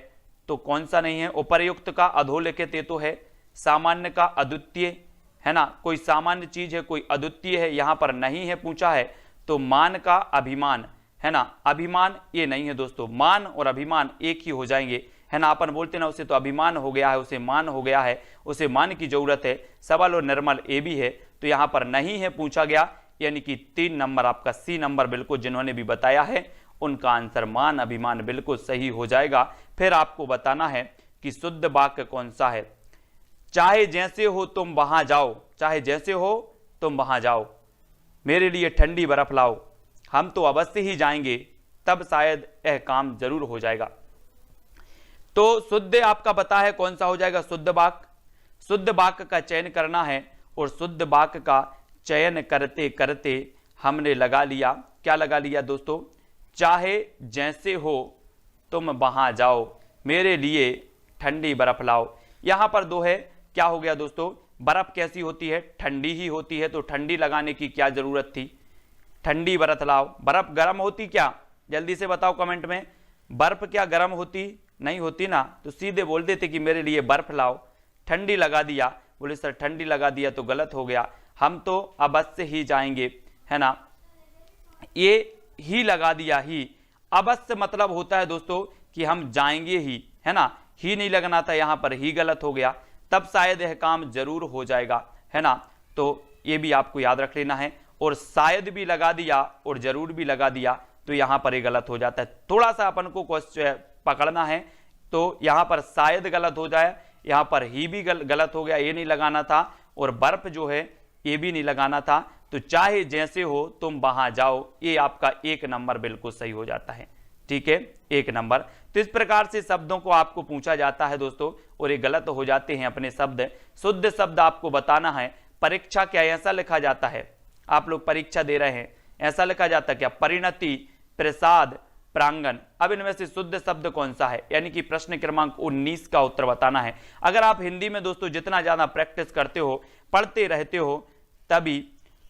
तो कौन सा नहीं है? उपर्युक्त का अधोलिखित ये तो है, सामान्य का अद्वितीय, है ना। कोई सामान्य चीज है, कोई अद्वितीय है, यहां पर नहीं है पूछा है। तो मान का अभिमान, है ना। अभिमान ये नहीं है दोस्तों, मान और अभिमान एक ही हो जाएंगे, है ना। अपन बोलते ना उसे तो अभिमान हो गया है, उसे मान हो गया है, उसे मान की जरूरत है। सबल और निर्मल ए भी है, तो यहां पर नहीं है पूछा गया। यानी कि 3 नंबर आपका सी नंबर बिल्कुल जिन्होंने भी बताया है उनका आंसर मान अभिमान बिल्कुल सही हो जाएगा। फिर आपको बताना है कि शुद्ध वाक्य कौन सा है। चाहे जैसे हो तुम वहां जाओ, चाहे जैसे हो तुम वहां जाओ, मेरे लिए ठंडी बर्फ लाओ, हम तो अवश्य ही जाएंगे, तब शायद यह काम जरूर हो जाएगा। तो शुद्ध आपका पता है कौन सा हो जाएगा? शुद्ध वाक्य। शुद्ध वाक्य का चयन करना है, और शुद्ध वाक्य का चयन करते करते हमने लगा लिया, क्या लगा लिया दोस्तों? चाहे जैसे हो तुम वहां जाओ, मेरे लिए ठंडी बर्फ लाओ। यहां पर 2 है, क्या हो गया दोस्तों? बर्फ कैसी होती है, ठंडी ही होती है, तो ठंडी लगाने की क्या जरूरत थी, ठंडी बर्फ लाओ। बर्फ गर्म होती क्या, जल्दी से बताओ कमेंट में, बर्फ क्या गर्म होती, नहीं होती ना, तो सीधे बोल देते कि मेरे लिए बर्फ लाओ, ठंडी लगा दिया। बोले सर ठंडी लगा दिया तो गलत हो गया, हम तो अवश्य ही जाएंगे, है ना, ये ही लगा दिया, ही अवश्य मतलब होता है दोस्तों कि हम जाएंगे ही, है ना, ही नहीं लगना था, यहां पर ही गलत हो गया, तब शायद यह काम जरूर हो जाएगा, है ना, तो ये भी आपको याद रख लेना है। और शायद भी लगा दिया और जरूर भी लगा दिया तो यहां पर ये गलत हो जाता है, थोड़ा सा अपन को क्वेश्चन पकड़ना है, तो यहां पर शायद गलत हो जाए, यहां पर ही भी गलत हो गया, ये नहीं लगाना था, और बर्फ जो है ये भी नहीं लगाना था, तो चाहे जैसे हो तुम वहां जाओ, ये आपका 1 नंबर बिल्कुल सही हो जाता है, ठीक है, 1 नंबर। तो इस प्रकार से शब्दों को आपको पूछा जाता है दोस्तों, और ये गलत हो जाते हैं अपने शब्द, शुद्ध शब्द आपको बताना है। परीक्षा क्या ऐसा लिखा जाता है, आप लोग परीक्षा दे रहे हैं, ऐसा लिखा जाता है क्या, परिणति, प्रसाद, प्रांगण। अब इनमें से शुद्ध शब्द कौन सा है, यानी कि प्रश्न क्रमांक 19 का उत्तर बताना है। अगर आप हिंदी में दोस्तों जितना ज्यादा प्रैक्टिस करते हो, पढ़ते रहते हो, तभी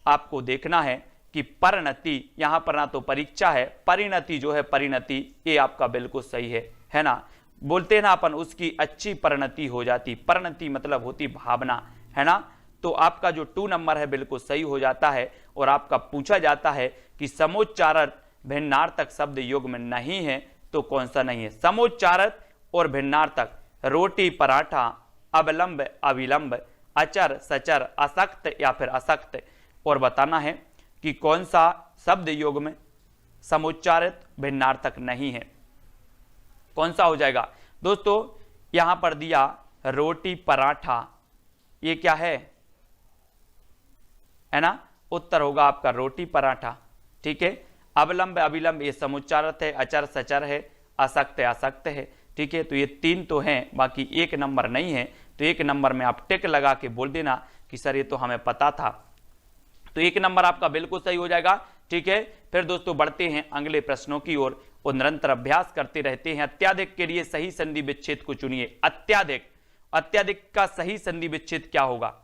आपको देखना है कि परिणति, यहां पर ना तो परीक्षा है, परिणति जो है, परिणति ये आपका बिल्कुल सही है ना, बोलते हैं ना अपन उसकी अच्छी परिणति हो जाती, परिणति मतलब होती भावना, है ना, तो आपका जो 2 नंबर है बिल्कुल सही हो जाता है। और आपका पूछा जाता है कि समोच्चारण भिन्नार्थक शब्द युग में नहीं है, तो कौन सा नहीं है, समोच्चारक और भिन्नार्थक, रोटी, पराठा, अवलंब, अविलंब, अचर, सचर, असक्त या फिर असक्त, और बताना है कि कौन सा शब्द योग में समुच्चारित भिन्नार्थक नहीं है, कौन सा हो जाएगा दोस्तों। यहां पर दिया रोटी पराठा, ये क्या है ना, उत्तर होगा आपका रोटी पराठा, ठीक है। अवलंब अविलंब ये समुच्चारित है, अचर सचर है, असक्त असक्त है, ठीक है। तो ये 3 तो हैं, बाकी 1 नंबर नहीं है, तो 1 नंबर में आप टिक लगा के बोल देना कि सर ये तो हमें पता था, तो 1 नंबर आपका बिल्कुल सही हो जाएगा, ठीक है। फिर दोस्तों बढ़ते हैं अगले प्रश्नों की ओर और निरंतर अभ्यास करते रहते हैं। अत्याधिक के लिए सही संधि विच्छेद को चुनिए। अत्याधिक, अत्याधिक का सही संधि विच्छेद क्या होगा,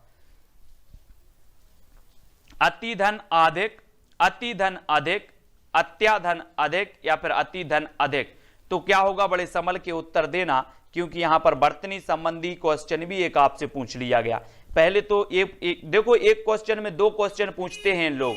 अति धन अधिक, अति धन अधिक, अत्याधन अधिक या फिर अति धन अधिक, तो क्या होगा, बड़े संभल के उत्तर देना, क्योंकि यहां पर वर्तनी संबंधी क्वेश्चन भी एक आपसे पूछ लिया गया। पहले तो देखो एक क्वेश्चन में 2 क्वेश्चन पूछते हैं लोग,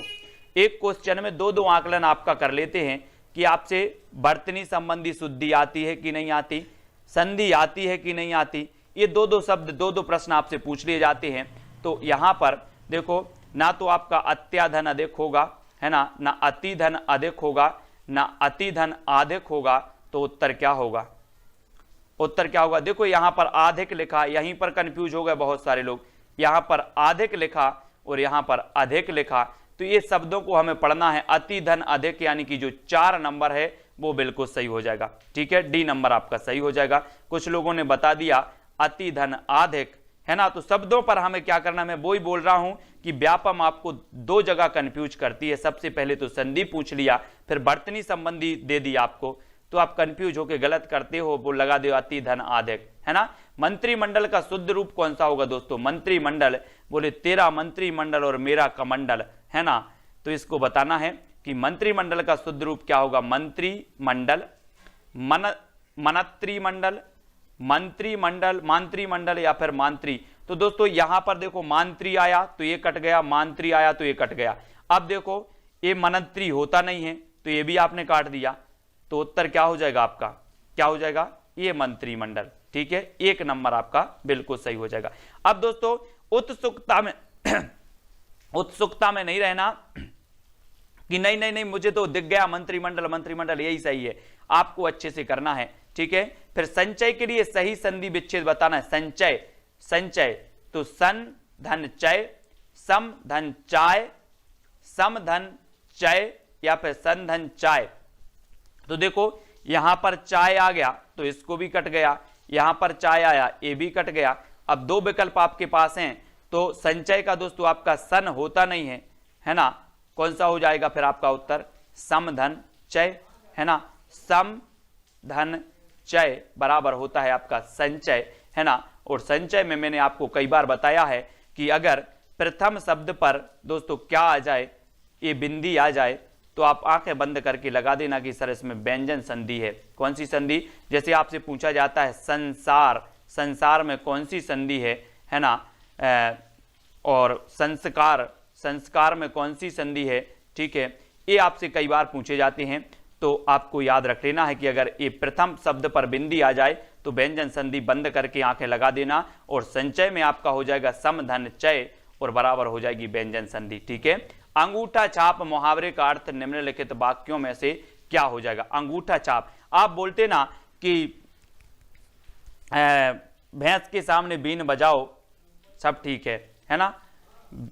एक क्वेश्चन में 2-2 आकलन आपका कर लेते हैं कि आपसे वर्तनी संबंधी शुद्धि आती है कि नहीं आती, संधि आती है कि नहीं आती, ये 2-2 शब्द 2-2 प्रश्न आपसे पूछ लिए जाते हैं। तो यहां पर देखो ना तो आपका अत्याधन अधिक होगा, है ना अति धन अधिक होगा, ना अति धन अधिक होगा, तो उत्तर क्या होगा, उत्तर क्या होगा। देखो यहां पर अधिक लिखा, यहीं पर कंफ्यूज हो गए बहुत सारे लोग, यहां पर अधिक लिखा और यहां पर अधिक लिखा, तो ये शब्दों को हमें पढ़ना है। अति धन अधिक यानी कि जो 4 नंबर है वो बिल्कुल सही हो जाएगा, ठीक है, डी नंबर आपका सही हो जाएगा। कुछ लोगों ने बता दिया अति धन अधिक, है ना, तो शब्दों पर हमें क्या करना, मैं वो ही बोल रहा हूं कि व्यापम आपको 2 जगह कंफ्यूज करती है। सबसे पहले तो संधि पूछ लिया, फिर वर्तनी संबंधी दे दी आपको, तो आप कंफ्यूज होकर गलत करते हो, वो लगा दो अति धन अधिक, है ना। मंत्रिमंडल का शुद्ध रूप कौन सा होगा दोस्तों, मंत्रिमंडल, बोले तेरा मंत्रिमंडल और मेरा कमंडल, है ना, तो इसको बताना है कि मंत्रिमंडल का शुद्ध रूप क्या होगा, मंत्रिमंडल, मनत्रिमंडल, मंत्रिमंडल, मांत्रिमंडल या फिर मांत्री। तो दोस्तों यहां पर देखो मांत्री आया तो ये कट गया, मांत्री आया तो ये कट गया। अब देखो ये मनंत्री होता नहीं है तो ये भी आपने काट दिया, तो उत्तर क्या हो जाएगा आपका, क्या हो जाएगा, ये मंत्रिमंडल, ठीक है, 1 नंबर आपका बिल्कुल सही हो जाएगा। अब दोस्तों उत्सुकता में उत्सुकता में नहीं रहना कि नहीं नहीं नहीं मुझे तो दिख गया मंत्रिमंडल, मंत्रिमंडल यही सही है, आपको अच्छे से करना है, ठीक है। फिर संचय के लिए सही संधि विच्छेद बताना है। संचय, संचय तो सन धन चय, सम धन चाय, सम धन चय या फिर सन धन चाय। तो देखो यहां पर चाय आ गया तो इसको भी कट गया, यहां पर चाय आया ये भी कट गया। अब 2 विकल्प आपके पास हैं, तो संचय का दोस्तों आपका सन होता नहीं है ना, कौन सा हो जाएगा फिर आपका उत्तर, सम धन चय, है ना, सम धन चय बराबर होता है आपका संचय, है ना। और संचय में मैंने आपको कई बार बताया है कि अगर प्रथम शब्द पर दोस्तों क्या आ जाए, ये बिंदी आ जाए, तो आप आंखें बंद करके लगा देना कि सर इसमें व्यंजन संधि है। कौन सी संधि? जैसे आपसे पूछा जाता है संसार, संसार में कौन सी संधि है ना, और संस्कार, संस्कार में कौन सी संधि है, ठीक है, ये आपसे कई बार पूछे जाते हैं। तो आपको याद रख लेना है कि अगर ये प्रथम शब्द पर बिंदी आ जाए तो व्यंजन संधि बंद करके आंखें लगा देना, और संचय में आपका हो जाएगा सम धन चय और बराबर हो जाएगी व्यंजन संधि, ठीक है। अंगूठा छाप मुहावरे का अर्थ निम्नलिखित वाक्यों में से क्या हो जाएगा? अंगूठा छाप, आप बोलते ना कि भैंस के सामने बीन बजाओ, सब ठीक है ना,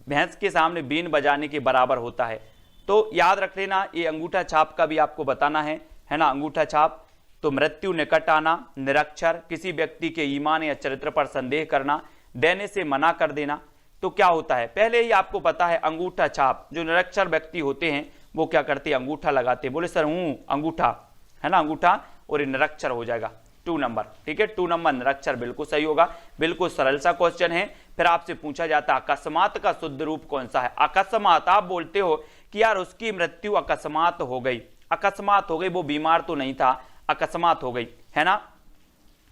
भैंस के सामने बीन बजाने के बराबर होता है। तो याद रख लेना, ये अंगूठा छाप का भी आपको बताना है ना। अंगूठा छाप तो मृत्यु निकट आना, निरक्षर, किसी व्यक्ति के ईमान या चरित्र पर संदेह करना, देने से मना कर देना। तो क्या होता है, पहले ही आपको पता है अंगूठा छाप, जो निरक्षर व्यक्ति होते हैं वो क्या करते हैं, अंगूठा लगाते हैं। बोले सर अंगूठा है ना, अंगूठा, और ये निरक्षर हो जाएगा 2 नंबर, ठीक है, 2 नंबर निरक्षर बिल्कुल सही होगा। बिल्कुल सरल सा क्वेश्चन है। फिर आपसे पूछा जाता है अकस्मात का शुद्ध रूप कौन सा है? अकस्मात, आप बोलते हो कि यार उसकी मृत्यु अकस्मात हो गई, अकस्मात हो गई, वो बीमार तो नहीं था, अकस्मात हो गई, है ना।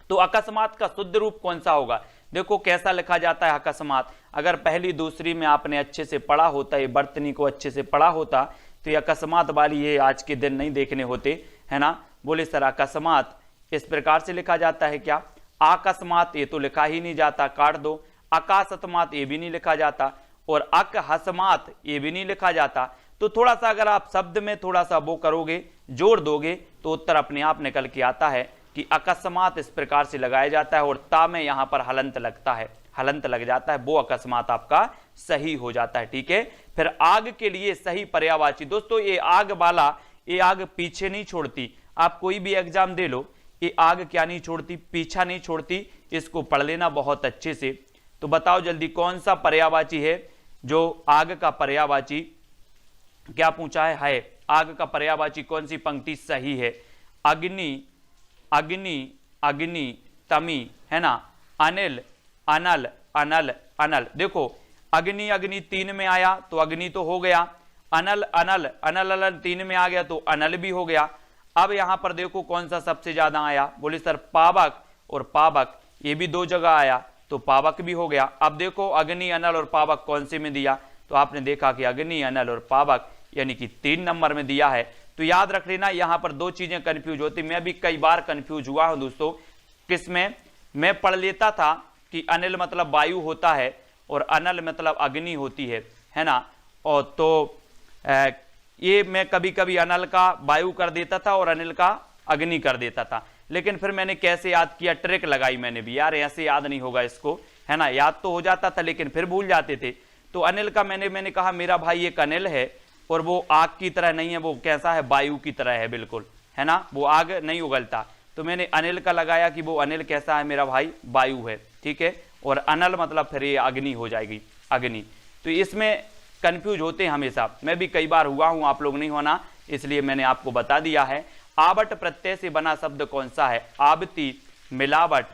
तो अकस्मात का शुद्ध रूप कौन सा होगा? देखो कैसा लिखा जाता है अकस्मात। अगर पहली दूसरी में आपने अच्छे से पढ़ा होता, ये बर्तनी को अच्छे से पढ़ा होता, तो ये अकस्मात वाली ये आज के दिन नहीं देखने होते, है ना। बोले सर अकस्मात इस प्रकार से लिखा जाता है क्या? अकस्मात ये तो लिखा ही नहीं जाता, काट दो। अकासतमात ये भी नहीं लिखा जाता, और अकहसमात ये भी नहीं लिखा जाता। तो थोड़ा सा अगर आप शब्द में थोड़ा सा वो करोगे, जोड़ दोगे, तो उत्तर अपने आप निकल के आता है कि अकस्मात इस प्रकार से लगाया जाता है, और ता में यहां पर हलंत लगता है, हलंत लग जाता है, वो अकस्मात आपका सही हो जाता है, ठीक है। फिर आग के लिए सही पर्यायवाची, दोस्तों ये आग वाला, ये आग पीछे नहीं छोड़ती। आप कोई भी एग्जाम दे लो, ये आग क्या नहीं छोड़ती, पीछा नहीं छोड़ती। इसको पढ़ लेना बहुत अच्छे से। तो बताओ जल्दी कौन सा पर्यायवाची है जो आग का पर्यायवाची, क्या पूछा है आग का पर्यायवाची कौन सी पंक्ति सही है? अग्नि, अग्नि, अग्नि, तमी, है ना, अनिल, अनल, अनल, अनल। देखो अग्नि, अग्नि 3 में आया तो अग्नि तो हो गया, अनल, अनल, अनल, अनल 3 में आ गया तो अनल भी हो गया। अब यहां पर देखो कौन सा सबसे ज्यादा आया? बोले सर पावक और पावक, ये भी 2 जगह आया तो पावक भी हो गया। अब देखो अग्नि, अनल और पावक कौन से में दिया? तो आपने देखा कि अग्नि, अनल और पावक यानी कि 3 नंबर में दिया है। तो याद रख लेना, यहां पर 2 चीजें कंफ्यूज होती। मैं भी कई बार कंफ्यूज हुआ हूं दोस्तों। किसमें? मैं पढ़ लेता था कि अनिल मतलब वायु होता है और अनल मतलब अग्नि होती है ना। और तो ये मैं कभी कभी अनल का वायु कर देता था और अनिल का अग्नि कर देता था। लेकिन फिर मैंने कैसे याद किया, ट्रिक लगाई मैंने भी, यार ऐसे याद नहीं होगा इसको, है ना। याद तो हो जाता था लेकिन फिर भूल जाते थे। तो अनिल का मैंने कहा मेरा भाई एक अनिल है और वो आग की तरह नहीं है, वो कैसा है, वायु की तरह है बिल्कुल, है ना, वो आग नहीं उगलता। तो मैंने अनिल का लगाया कि वो अनिल कैसा है मेरा भाई, वायु है, ठीक है। और अनल मतलब फिर ये अग्नि हो जाएगी, अग्नि। तो इसमें कंफ्यूज होते हैं हमेशा, मैं भी कई बार हुआ हूं, आप लोग नहीं होना, इसलिए मैंने आपको बता दिया है। आवट प्रत्यय से बना शब्द कौन सा है? आवती, मिलावट,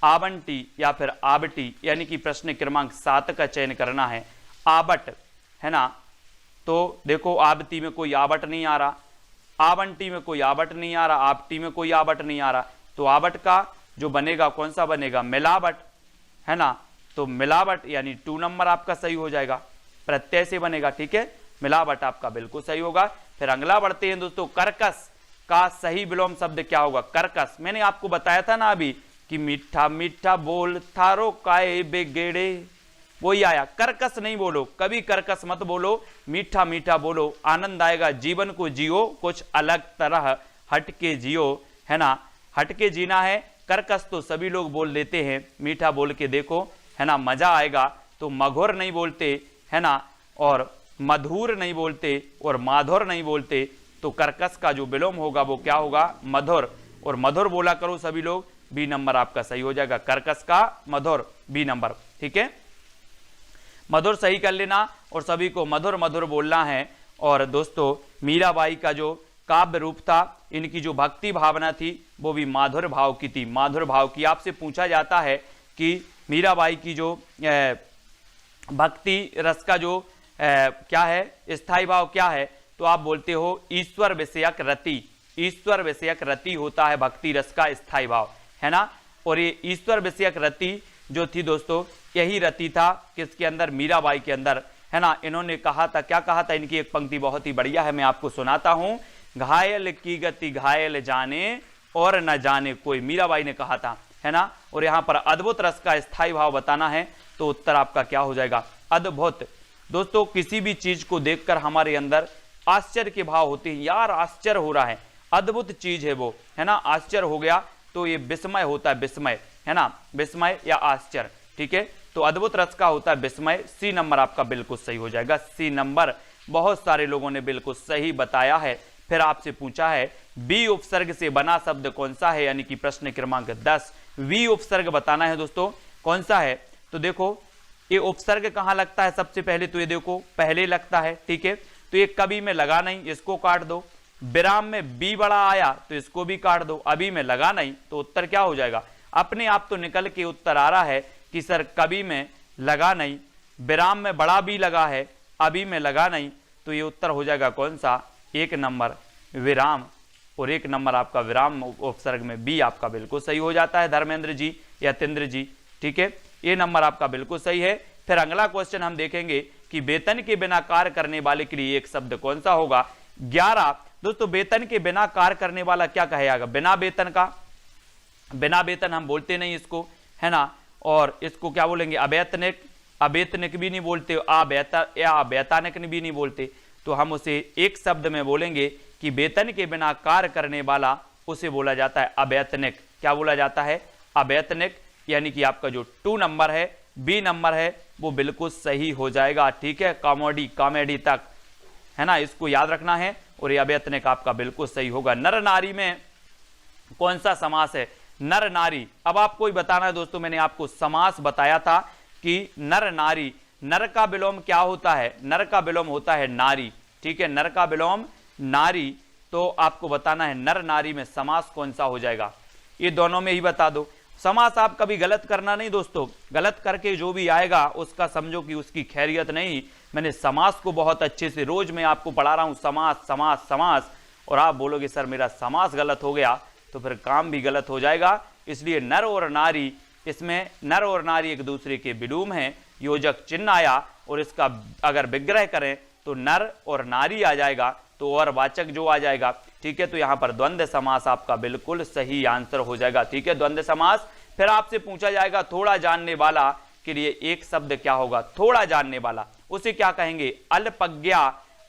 आवंटी या फिर आवटी, यानी कि प्रश्न क्रमांक 7 का चयन करना है। आवट, है ना। तो देखो आवती में कोई आवट नहीं आ रहा, आवंटी में कोई आवट नहीं आ रहा, आवटी में कोई आवट नहीं आ रहा। तो आवट का जो बनेगा कौन सा बनेगा? मिलावट, है ना। तो मिलावट यानी 2 नंबर आपका सही हो जाएगा, प्रत्यय से बनेगा, ठीक है। मिलावट आपका बिल्कुल सही होगा। फिर अगला बढ़ते हैं दोस्तों, कर्कश का सही विलोम शब्द क्या होगा? कर्कश, मैंने आपको बताया था ना अभी कि मीठा मीठा बोल थारो काए बेगेड़े, वही आया। कर्कश नहीं बोलो, कभी कर्कश मत बोलो, मीठा मीठा बोलो, आनंद आएगा। जीवन को जियो कुछ अलग तरह, हटके जियो, है ना, हटके जीना है। कर्कश तो सभी लोग बोल लेते हैं, मीठा बोल के देखो, है ना, मजा आएगा। तो मधुर नहीं बोलते, है ना, और मधुर नहीं बोलते और माधुर नहीं बोलते। तो कर्कश का जो विलोम होगा वो क्या होगा? मधुर। और मधुर बोला करो सभी लोग, बी नंबर आपका सही हो जाएगा। कर्कश का मधुर, बी नंबर, ठीक है। मधुर सही कर लेना और सभी को मधुर मधुर बोलना है। और दोस्तों मीराबाई का जो काव्य रूप था, इनकी जो भक्ति भावना थी वो भी माधुर भाव की थी, माधुर भाव की। आपसे पूछा जाता है कि मीराबाई की जो भक्ति रस का जो क्या है स्थाई भाव क्या है, तो आप बोलते हो ईश्वर विषयक रति। ईश्वर विषयक रति होता है भक्ति रस का स्थाई भाव, है ना। और ये ईश्वर विषयक रति जो थी दोस्तों, यही रति था किसके अंदर, मीराबाई के अंदर, है ना। इन्होंने कहा था, क्या कहा था, इनकी एक पंक्ति बहुत ही बढ़िया है, मैं आपको सुनाता हूं। घायल की गति घायल जाने और न जाने कोई, मीराबाई ने कहा था, है ना। और यहाँ पर अद्भुत रस का स्थाई भाव बताना है, तो उत्तर आपका क्या हो जाएगा, अद्भुत। दोस्तों किसी भी चीज को देखकर हमारे अंदर आश्चर्य के भाव होते हैं, यार आश्चर्य हो रहा है, अद्भुत चीज है वो, है ना। आश्चर्य हो गया तो ये विस्मय होता है, विस्मय, है ना, विस्मय या आश्चर्य, ठीक है। तो अद्भुत रस का होता है विस्मय। सी नंबर आपका बिल्कुल सही हो जाएगा, सी नंबर। बहुत सारे लोगों ने बिल्कुल सही बताया है। फिर आपसे पूछा है बी उपसर्ग से बना शब्द कौन सा है, यानी कि प्रश्न क्रमांक 10। वी उपसर्ग बताना है दोस्तों कौन सा है। तो देखो ये उपसर्ग कहां लगता है, सबसे पहले तो ये देखो पहले लगता है, ठीक है। तो ये कभी में लगा नहीं, इसको काट दो। विराम में बी बड़ा आया तो इसको भी काट दो। अभी में लगा नहीं तो उत्तर क्या हो जाएगा, अपने आप तो निकल के उत्तर आ रहा है कि सर कभी में लगा नहीं, विराम में बड़ा बी लगा है, अभी में लगा नहीं, तो ये उत्तर हो जाएगा कौन सा, एक नंबर विराम। और एक नंबर आपका विराम उपसर्ग में बी आपका बिल्कुल सही हो जाता है धर्मेंद्र जी या तेंद्र जी, ठीक है। ये नंबर आपका बिल्कुल सही है। फिर अगला क्वेश्चन हम देखेंगे कि वेतन के बिना कार्य करने वाले के लिए एक शब्द कौन सा होगा। 11 दोस्तों, वेतन के बिना कार्य करने वाला क्या कहेगा, बिना वेतन का, बिना वेतन हम बोलते नहीं इसको, है ना। और इसको क्या बोलेंगे, अवैतनिक, अवैतनिक भी नहीं बोलते, अवैतनिक भी नहीं बोलते, तो हम उसे एक शब्द में बोलेंगे कि वेतन के बिना कार्य करने वाला, उसे बोला जाता है अवैतनिक। क्या बोला जाता है, अवैतनिक। यानी कि आपका जो 2 नंबर है, बी नंबर है, वो बिल्कुल सही हो जाएगा, ठीक है। कॉमेडी, कॉमेडी तक, है ना, इसको याद रखना है। और ये अवैतनिक आपका बिल्कुल सही होगा। नर नारी में कौन सा समास है, नर नारी। अब आपको ही बताना है दोस्तों, मैंने आपको समास बताया था कि नर नारी, नर का विलोम क्या होता है, नर का विलोम होता है नारी, ठीक है, नर का विलोम नारी। तो आपको बताना है नर नारी में समास कौन सा हो जाएगा, ये दोनों में ही बता दो। समास आप कभी गलत करना नहीं दोस्तों, गलत करके जो भी आएगा उसका समझो कि उसकी खैरियत नहीं। मैंने समास को बहुत अच्छे से रोज मैं आपको पढ़ा रहा हूं, समास समास समास, और आप बोलोगे सर मेरा समास गलत हो गया, तो फिर काम भी गलत हो जाएगा। इसलिए नर और नारी, इसमें नर और नारी एक दूसरे के विलोम हैं, योजक चिन्ह आया और इसका अगर विग्रह करें तो नर और नारी आ जाएगा, तो और वाचक जो आ जाएगा, ठीक है। तो यहां पर द्वंद्व समास आपका बिल्कुल सही आंसर हो जाएगा, ठीक है, द्वंद्व समास। फिर आपसे पूछा जाएगा थोड़ा जानने वाला के लिए एक शब्द क्या होगा, थोड़ा जानने वाला, उसे क्या कहेंगे, अल्पज्ञा,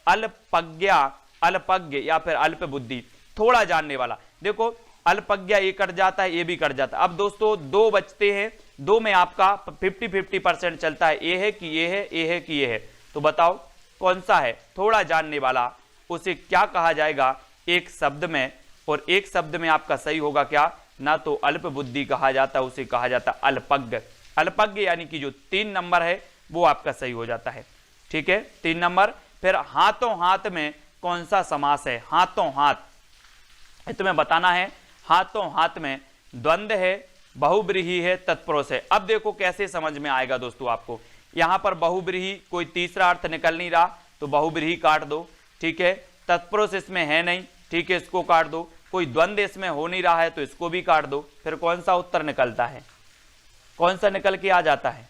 अल्पज्ञा, अल्पज्ञ या फिर अल्प बुद्धि। थोड़ा जानने वाला, देखो अल्पज्ञा ये कट जाता है, ये भी कट जाता है। अब दोस्तों 2 बचते हैं, 2 में आपका 50-50% चलता है, ये है कि ये है, ये है कि ये है, तो बताओ कौन सा है थोड़ा जानने वाला, उसे क्या कहा जाएगा एक शब्द में। और एक शब्द में आपका सही होगा क्या, ना तो अल्प बुद्धि कहा जाता, उसे कहा जाता अल्पज्ञ। अल्पज्ञ यानी कि जो 3 नंबर है वो आपका सही हो जाता है, ठीक है, 3 नंबर। फिर हाथों हाथ में कौन सा समास है, हाथों हाथ, तुम्हें बताना है। हाथों हाथ में द्वंद्व है, बहुब्रीहि है, तत्पुरुष है। अब देखो कैसे समझ में आएगा दोस्तों आपको, यहां पर बहुब्रीहि कोई तीसरा अर्थ निकल नहीं रहा, तो बहुब्रीहि काट दो, ठीक है। तत्पुरुष इसमें है नहीं, ठीक है, इसको काट दो। कोई द्वंद्व इसमें हो नहीं रहा है तो इसको भी काट दो। फिर कौन सा उत्तर निकलता है, कौन सा निकल के आ जाता है,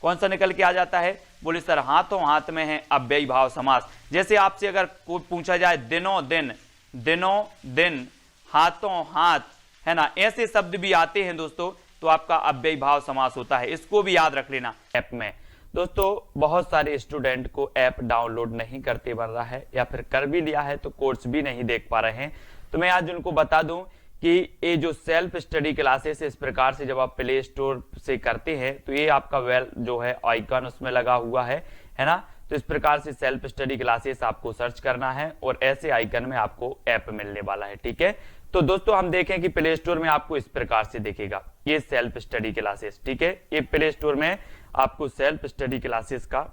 कौन सा निकल के आ जाता है, बोले सर हाथों हाथ में है अव्ययी भाव समास। जैसे आपसे अगर कोई पूछा जाए दिनों दिन, दिनों दिन, हाथों हाथ, है ना, ऐसे शब्द भी आते हैं दोस्तों, तो आपका अव्ययी भाव समास होता है, इसको भी याद रख लेना। ऐप में दोस्तों बहुत सारे स्टूडेंट को ऐप डाउनलोड नहीं करते बन रहा है, या फिर कर भी लिया है तो कोर्स भी नहीं देख पा रहे हैं। तो मैं आज उनको बता दूं कि ये जो सेल्फ स्टडी क्लासेस इस प्रकार से जब आप प्ले स्टोर से करते हैं तो ये आपका वेल जो है आइकन उसमें लगा हुआ है ना। तो इस प्रकार से सेल्फ स्टडी क्लासेस आपको सर्च करना है और ऐसे आइकन में आपको ऐप मिलने वाला है, ठीक है। तो दोस्तों हम देखें कि प्ले स्टोर में आपको इस प्रकार से दिखेगा ये सेल्फ स्टडी क्लासेस, ठीक है। ये प्ले स्टोर में आपको सेल्फ स्टडी क्लासेस का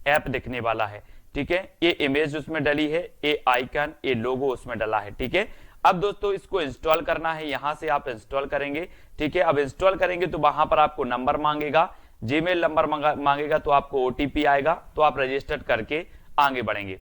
ऐप दिखने वाला है, ठीक है। ये इमेज उसमें डली है, ये आइकन, ये लोगो उसमें डला है, ठीक है। अब दोस्तों इसको इंस्टॉल करना है, यहां से आप इंस्टॉल करेंगे, ठीक है। अब इंस्टॉल करेंगे तो वहां पर आपको नंबर मांगेगा, जीमेल नंबर मांगेगा तो आपको ओटीपी आएगा, तो आप रजिस्टर करके आगे बढ़ेंगे।